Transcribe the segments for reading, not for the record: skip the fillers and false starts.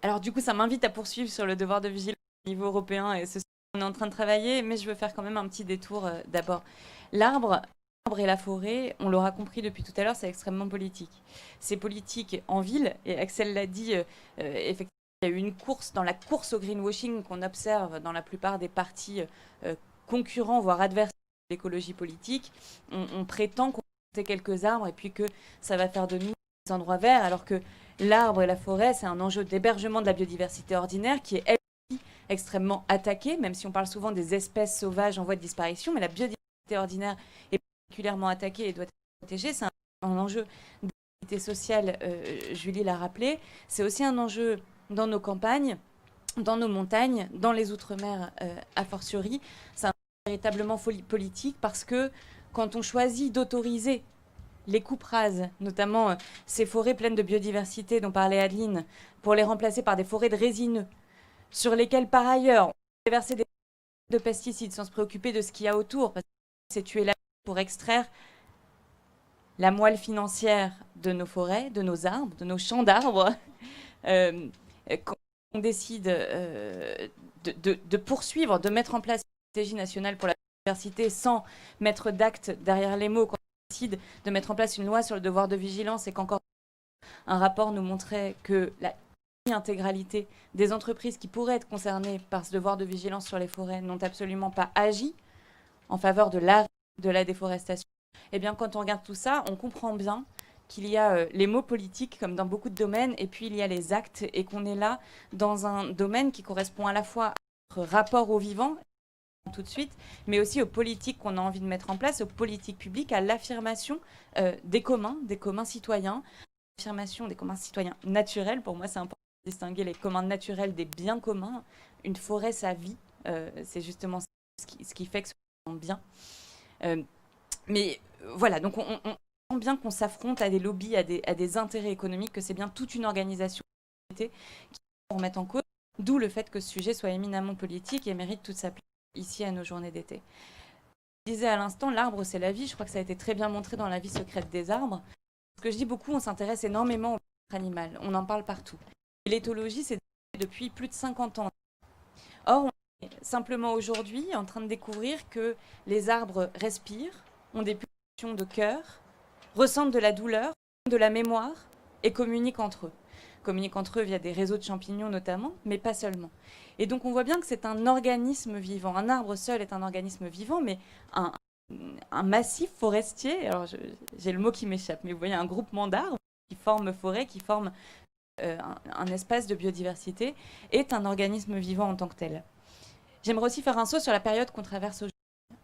Alors du coup, ça m'invite à poursuivre sur le devoir de vigilance au niveau européen et ce sur quoi on est en train de travailler, mais je veux faire quand même un petit détour d'abord. L'arbre, l'arbre et la forêt, on l'aura compris depuis tout à l'heure, c'est extrêmement politique. C'est politique en ville, et Axel l'a dit, effectivement, il y a eu une course, dans la course au greenwashing qu'on observe dans la plupart des partis concurrents, voire adversaires de l'écologie politique. On prétend qu'on va planter quelques arbres et puis que ça va faire de nous des endroits verts, alors que l'arbre et la forêt, c'est un enjeu d'hébergement de la biodiversité ordinaire qui est elle aussi extrêmement attaquée, même si on parle souvent des espèces sauvages en voie de disparition, mais la biodiversité ordinaire est particulièrement attaquée et doit être protégée. C'est un enjeu d'équité sociale, Julie l'a rappelé. C'est aussi un enjeu dans nos campagnes, dans nos montagnes, dans les outre-mer a fortiori. C'est un enjeu véritablement politique parce que quand on choisit d'autoriser les coupes rases, notamment ces forêts pleines de biodiversité dont parlait Adeline, pour les remplacer par des forêts de résineux, sur lesquelles par ailleurs on déverser des de pesticides sans se préoccuper de ce qu'il y a autour, parce que c'est tuer la pour extraire la moelle financière de nos forêts, de nos arbres, de nos champs d'arbres. euh, quand on décide de poursuivre, de mettre en place une stratégie nationale pour la biodiversité sans mettre d'actes derrière les mots, quand on décide de mettre en place une loi sur le devoir de vigilance et qu'encore un rapport nous montrait que la intégralité des entreprises qui pourraient être concernées par ce devoir de vigilance sur les forêts n'ont absolument pas agi en faveur de l'arrêt de la déforestation. Eh bien, quand on regarde tout ça, on comprend bien qu'il y a les mots politiques comme dans beaucoup de domaines, et puis il y a les actes, et qu'on est là dans un domaine qui correspond à la fois à notre rapport au vivant, tout de suite, mais aussi aux politiques qu'on a envie de mettre en place, aux politiques publiques, à l'affirmation des communs citoyens, l'affirmation des communs citoyens naturels. Pour moi, c'est important de distinguer les communs naturels des biens communs. Une forêt, sa vie, c'est justement ce qui fait que ce soit bien. Mais voilà, donc on sent bien qu'on s'affronte à des lobbies, à des intérêts économiques, que c'est bien toute une organisation qui remet en cause, d'où le fait que ce sujet soit éminemment politique et mérite toute sa place ici à nos journées d'été. Je disais à l'instant, l'arbre c'est la vie, je crois que ça a été très bien montré dans La vie secrète des arbres. Ce que je dis beaucoup, on s'intéresse énormément au bien-être animal, on en parle partout. Et l'éthologie, c'est depuis plus de 50 ans. Or, on est simplement aujourd'hui en train de découvrir que les arbres respirent, ont des pulsations de cœur, ressentent de la douleur, de la mémoire et communiquent entre eux. Communiquent entre eux via des réseaux de champignons notamment, mais pas seulement. Et donc on voit bien que c'est un organisme vivant. Un arbre seul est un organisme vivant, mais un massif forestier, alors j'ai le mot qui m'échappe, mais vous voyez un groupement d'arbres qui forment forêt, qui forment un espace de biodiversité, est un organisme vivant en tant que tel. J'aimerais aussi faire un saut sur la période qu'on traverse aujourd'hui.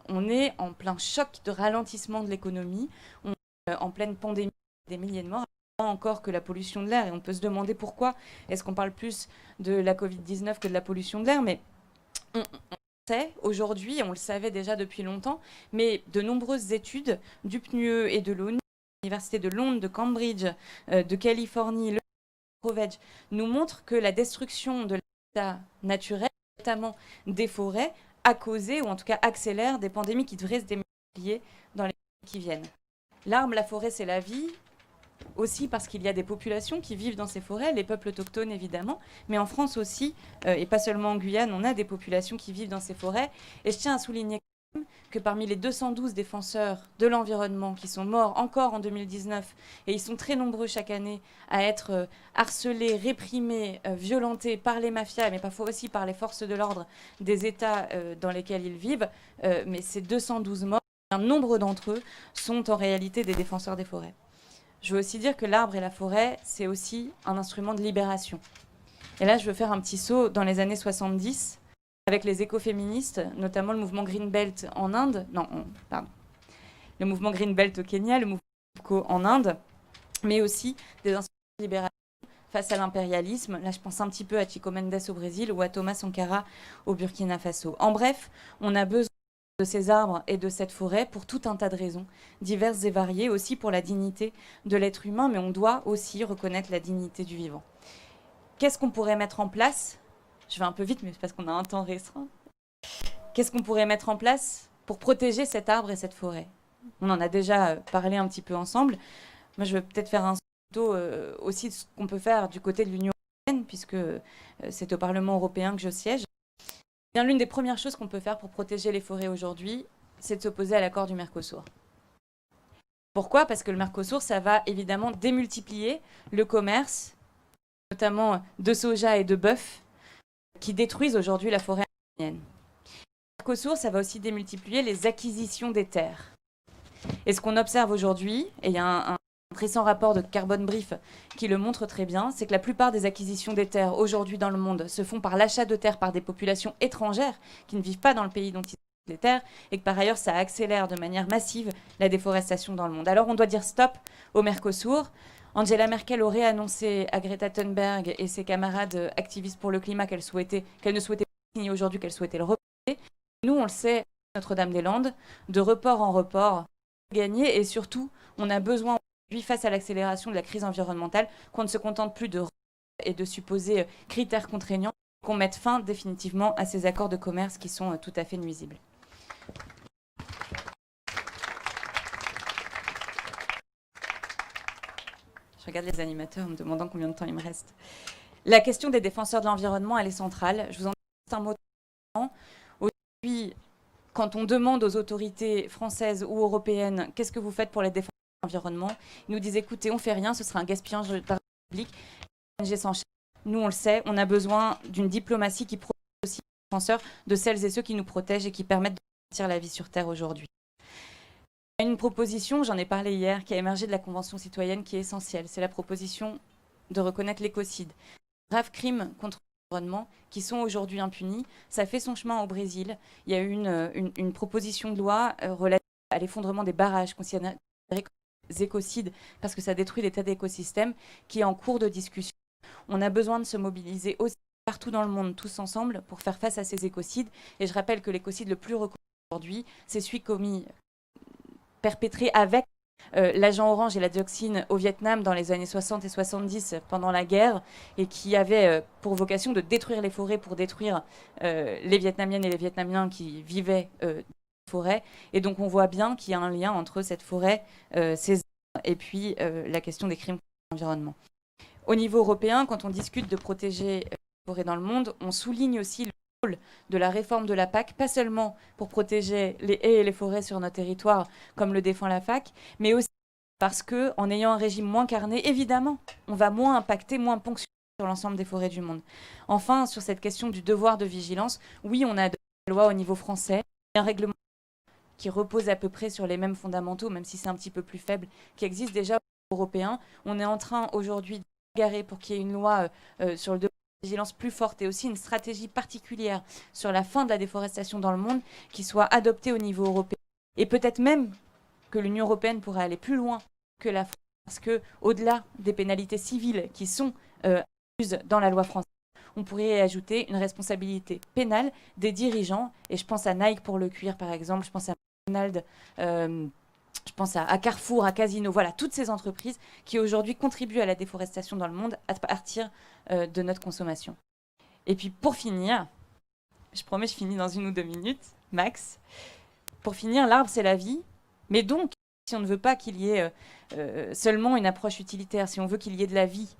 On est en plein choc de ralentissement de l'économie, on est en pleine pandémie, des milliers de morts, encore que la pollution de l'air, et on peut se demander pourquoi est-ce qu'on parle plus de la Covid-19 que de la pollution de l'air, mais on sait aujourd'hui, on le savait déjà depuis longtemps, mais de nombreuses études du PNUE et de l'ONU, l'Université de Londres, de Cambridge, de Californie, le Provenge, nous montrent que la destruction de l'habitat naturel, notamment des forêts, a causé, ou en tout cas accélère, des pandémies qui devraient se démultiplier dans les années qui viennent. L'arbre, la forêt, c'est la vie, aussi parce qu'il y a des populations qui vivent dans ces forêts, les peuples autochtones évidemment, mais en France aussi, et pas seulement en Guyane, on a des populations qui vivent dans ces forêts. Et je tiens à souligner que parmi les 212 défenseurs de l'environnement qui sont morts encore en 2019, et ils sont très nombreux chaque année à être harcelés, réprimés, violentés par les mafias, mais parfois aussi par les forces de l'ordre des États dans lesquels ils vivent, mais ces 212 morts, un nombre d'entre eux sont en réalité des défenseurs des forêts. Je veux aussi dire que l'arbre et la forêt, c'est aussi un instrument de libération. Et là, je veux faire un petit saut dans les années 70 avec les écoféministes, notamment le mouvement Green Belt en Inde, le mouvement Green Belt au Kenya, le mouvement ECO en Inde, mais aussi des instruments de libération face à l'impérialisme. Là, je pense un petit peu à Chico Mendes au Brésil ou à Thomas Sankara au Burkina Faso. En bref, on a besoin de ces arbres et de cette forêt pour tout un tas de raisons, diverses et variées, aussi pour la dignité de l'être humain, mais on doit aussi reconnaître la dignité du vivant. Qu'est-ce qu'on pourrait mettre en place? Je vais un peu vite, mais c'est parce qu'on a un temps restreint. Qu'est-ce qu'on pourrait mettre en place pour protéger cet arbre et cette forêt? On en a déjà parlé un petit peu ensemble. Moi, je vais peut-être faire un saut aussi de ce qu'on peut faire du côté de l'Union européenne puisque c'est au Parlement européen que je siège. Bien, l'une des premières choses qu'on peut faire pour protéger les forêts aujourd'hui, c'est de s'opposer à l'accord du Mercosur. Pourquoi? Parce que le Mercosur, ça va évidemment démultiplier le commerce, notamment de soja et de bœuf, qui détruisent aujourd'hui la forêt amazonienne. Le Mercosur, ça va aussi démultiplier les acquisitions des terres. Et ce qu'on observe aujourd'hui, et il y a un récent rapport de Carbon Brief qui le montre très bien, c'est que la plupart des acquisitions des terres aujourd'hui dans le monde se font par l'achat de terres par des populations étrangères qui ne vivent pas dans le pays dont ils ont les terres, et que par ailleurs ça accélère de manière massive la déforestation dans le monde. Alors on doit dire stop au Mercosur. Angela Merkel aurait annoncé à Greta Thunberg et ses camarades activistes pour le climat qu'elle ne souhaitait pas signer aujourd'hui, qu'elle souhaitait le reporter. Nous, on le sait, Notre-Dame-des-Landes, de report en report, gagner, et surtout, on a besoin aujourd'hui, face à l'accélération de la crise environnementale, qu'on ne se contente plus de et de supposés critères contraignants, qu'on mette fin définitivement à ces accords de commerce qui sont tout à fait nuisibles. Je regarde les animateurs en me demandant combien de temps il me reste. La question des défenseurs de l'environnement, elle est centrale. Je vous en dis un mot. Aujourd'hui, quand on demande aux autorités françaises ou européennes qu'est-ce que vous faites pour les défenseurs de l'environnement, ils nous disent écoutez, on ne fait rien, ce sera un gaspillage d'argent public. L'ONG s'en charge. Nous, on le sait, on a besoin d'une diplomatie qui protège aussi les défenseurs de celles et ceux qui nous protègent et qui permettent de garantir la vie sur Terre aujourd'hui. Il y a une proposition, j'en ai parlé hier, qui a émergé de la Convention citoyenne qui est essentielle. C'est la proposition de reconnaître l'écocide. Graves crimes contre l'environnement qui sont aujourd'hui impunis. Ça fait son chemin au Brésil. Il y a eu une proposition de loi relative à l'effondrement des barrages considérés comme des écocides parce que ça détruit des tas d'écosystèmes qui est en cours de discussion. On a besoin de se mobiliser aussi partout dans le monde, tous ensemble, pour faire face à ces écocides. Et je rappelle que l'écocide le plus reconnu aujourd'hui, c'est celui perpétré avec l'agent orange et la dioxine au Vietnam dans les années 60 et 70 pendant la guerre et qui avait pour vocation de détruire les forêts pour détruire les Vietnamiennes et les Vietnamiens qui vivaient dans les forêts. Et donc on voit bien qu'il y a un lien entre cette forêt, ces arbres, et puis la question des crimes contre l'environnement. Au niveau européen, quand on discute de protéger les forêts dans le monde, on souligne aussi le rôle de la réforme de la PAC, pas seulement pour protéger les haies et les forêts sur notre territoire, comme le défend la PAC, mais aussi parce qu'en ayant un régime moins carné, évidemment, on va moins impacter, moins ponctionner sur l'ensemble des forêts du monde. Enfin, sur cette question du devoir de vigilance, oui, on a des lois au niveau français, un règlement qui repose à peu près sur les mêmes fondamentaux, même si c'est un petit peu plus faible, qui existe déjà au niveau européen. On est en train aujourd'hui de garer pour qu'il y ait une loi sur le devoir de vigilance plus forte et aussi une stratégie particulière sur la fin de la déforestation dans le monde qui soit adoptée au niveau européen. Et peut-être même que l'Union européenne pourrait aller plus loin que la France, parce qu'au-delà des pénalités civiles qui sont incluses dans la loi française, on pourrait ajouter une responsabilité pénale des dirigeants. Et je pense à Nike pour le cuir, par exemple, je pense à McDonald's, je pense à Carrefour, à Casino, voilà, toutes ces entreprises qui aujourd'hui contribuent à la déforestation dans le monde à partir de notre consommation. Et puis pour finir, je promets, je finis dans 1 ou 2 minutes, max. Pour finir, l'arbre, c'est la vie. Mais donc, si on ne veut pas qu'il y ait seulement une approche utilitaire, si on veut qu'il y ait de la vie,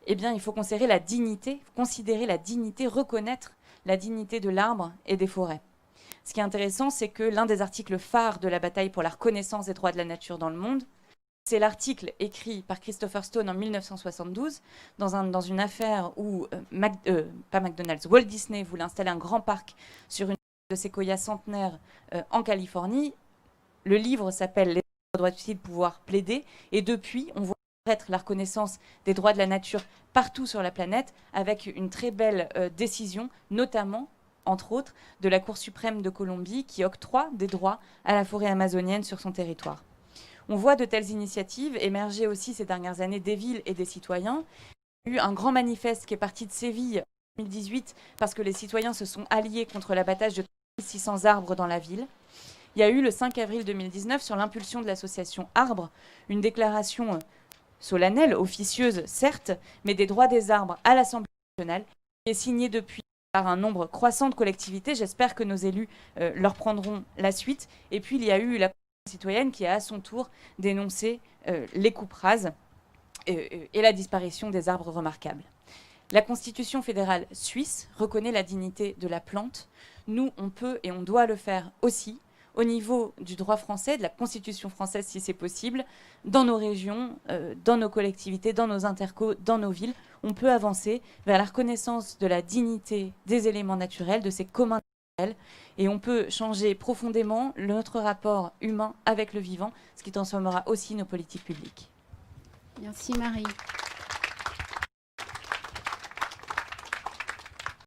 eh bien, il faut considérer la dignité, reconnaître la dignité de l'arbre et des forêts. Ce qui est intéressant, c'est que l'un des articles phares de la bataille pour la reconnaissance des droits de la nature dans le monde, c'est l'article écrit par Christopher Stone en 1972 dans une affaire où, pas McDonald's, Walt Disney voulait installer un grand parc sur une de séquoias centenaires en Californie. Le livre s'appelle « Les droits de pouvoir plaider » et depuis, on voit apparaître la reconnaissance des droits de la nature partout sur la planète avec une très belle décision, notamment, entre autres, de la Cour suprême de Colombie qui octroie des droits à la forêt amazonienne sur son territoire. On voit de telles initiatives émerger aussi ces dernières années des villes et des citoyens. Il y a eu un grand manifeste qui est parti de Séville en 2018 parce que les citoyens se sont alliés contre l'abattage de 600 arbres dans la ville. Il y a eu le 5 avril 2019, sur l'impulsion de l'association Arbre, une déclaration solennelle, officieuse certes, mais des droits des arbres à l'Assemblée nationale, qui est signée depuis par un nombre croissant de collectivités. J'espère que nos élus leur prendront la suite. Et puis il y a eu la citoyenne qui a à son tour dénoncé les coupes rases et la disparition des arbres remarquables. La Constitution fédérale suisse reconnaît la dignité de la plante. Nous, on peut et on doit le faire aussi au niveau du droit français, de la Constitution française si c'est possible, dans nos régions, dans nos collectivités, dans nos intercos, dans nos villes. On peut avancer vers la reconnaissance de la dignité des éléments naturels, de ces communs naturels, et on peut changer profondément notre rapport humain avec le vivant, ce qui transformera aussi nos politiques publiques. Merci Marie.